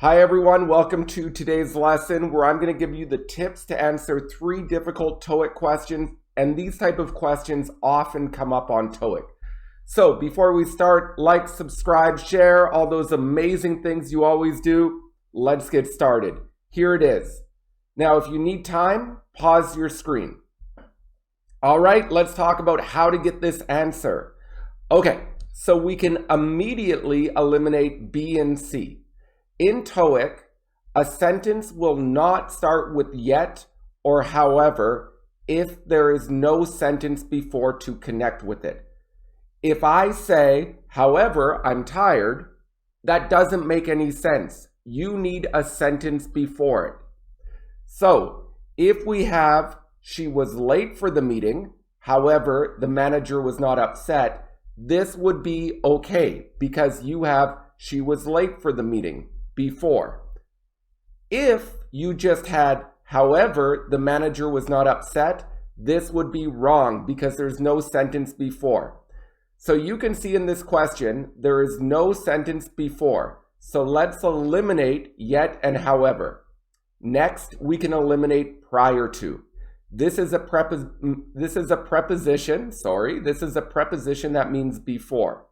Hi everyone, welcome to today's lesson where I'm going to give you the tips to answer 3 difficult Toeic questions, and these type of questions often come up on Toeic. So before we start, like, subscribe, share, all those amazing things you always do. Let's get started. Here it is. Now if you need time, pause your screen. All right, let's talk about how to get this answer. Okay, so we can immediately eliminate B and C. In Toeic, a sentence will not start with yet or however if there is no sentence before to connect with it. If I say, however, I'm tired, that doesn't make any sense. You need a sentence before it. So if we have, she was late for the meeting, however, the manager was not upset, this would be okay because you have, she was late for the meeting before. If you just had, however, the manager was not upset, this would be wrong because there's no sentence before. So you can see in this question, there is no sentence before. So let's eliminate yet and however. Next, we can eliminate prior to. This is a preposition that means before.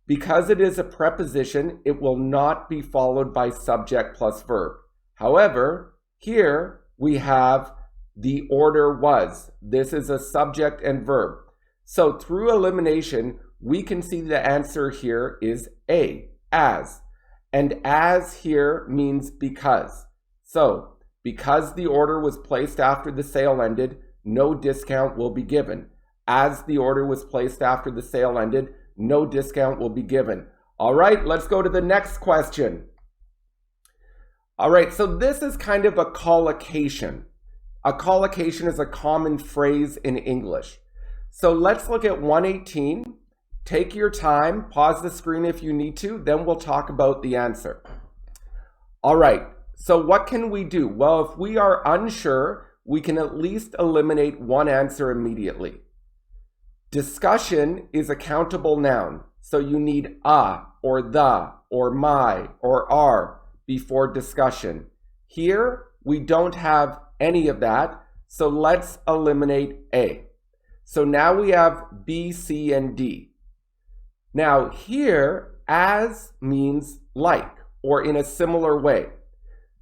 Because it is a preposition, it will not be followed by subject plus verb. However, here we have the order was. This is a subject and verb. So through elimination, we can see the answer here is A, as. And as here means because. So, because the order was placed after the sale ended, no discount will be given. As the order was placed after the sale ended, no discount will be given. All right, let's go to the next question. All right, so this is kind of a collocation. A collocation is a common phrase in English. So let's look at 118. Take your time, pause the screen if you need to, then we'll talk about the answer. All right, so what can we do? Well, if we are unsure, we can at least eliminate one answer immediately. Discussion is a countable noun, so you need a, or the, or my, or are before discussion. Here, we don't have any of that, so let's eliminate A. So now we have B, C, and D. Now here, as means like, or in a similar way.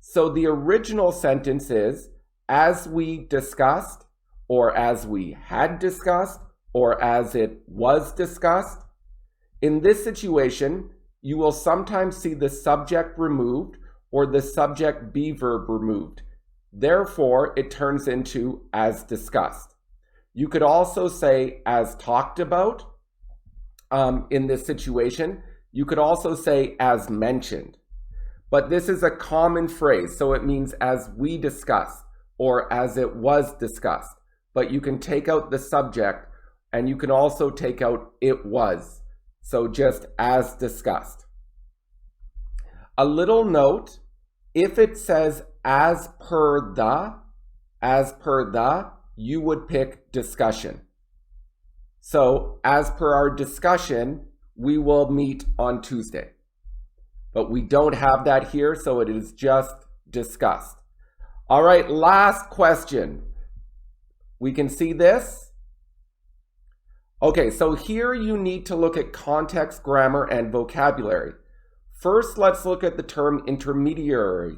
So the original sentence is, as we discussed, or as we had discussed, or as it was discussed. In this situation, you will sometimes see the subject removed or the subject be verb removed. Therefore, it turns into as discussed. You could also say as talked about in this situation. You could also say as mentioned. But this is a common phrase, so it means as we discussed or as it was discussed. But you can take out the subject and you can also take out it was. So just as discussed. A little note, if it says as per the, you would pick discussion. So as per our discussion, we will meet on Tuesday. But we don't have that here, so it is just discussed. All right, last question. We can see this. Okay, so here you need to look at context, grammar, and vocabulary. First, let's look at the term intermediary.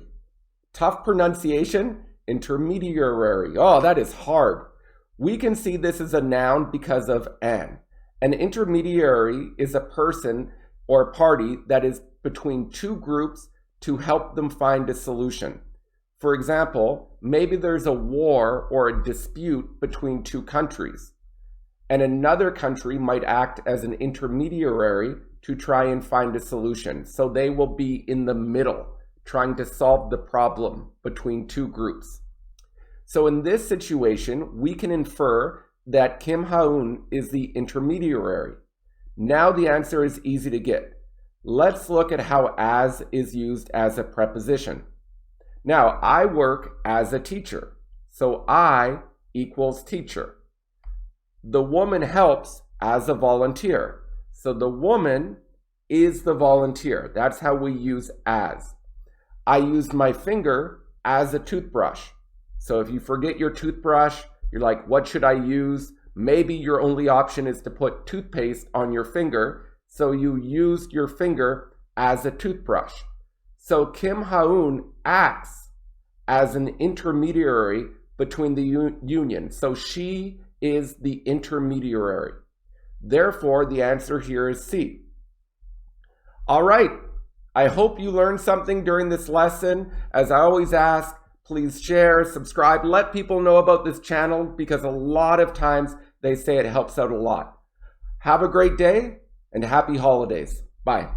Tough pronunciation, intermediary. Oh, that is hard. We can see this is a noun because of an. An intermediary is a person or party that is between two groups to help them find a solution. For example, maybe there's a war or a dispute between two countries, and another country might act as an intermediary to try and find a solution. So they will be in the middle, trying to solve the problem between two groups. So in this situation, we can infer that Kim Ha-eun is the intermediary. Now the answer is easy to get. Let's look at how as is used as a preposition. Now, I work as a teacher, so I equals teacher. The woman helps as a volunteer. So the woman is the volunteer. That's how we use as. I used my finger as a toothbrush. So if you forget your toothbrush, you're like, what should I use? Maybe your only option is to put toothpaste on your finger. So you used your finger as a toothbrush. So Kim Ha-eun acts as an intermediary between the union. So she is the intermediary. Therefore, the answer here is C. All right. I hope you learned something during this lesson. As I always ask, please share, subscribe, let people know about this channel because a lot of times they say it helps out a lot. Have a great day and happy holidays. Bye.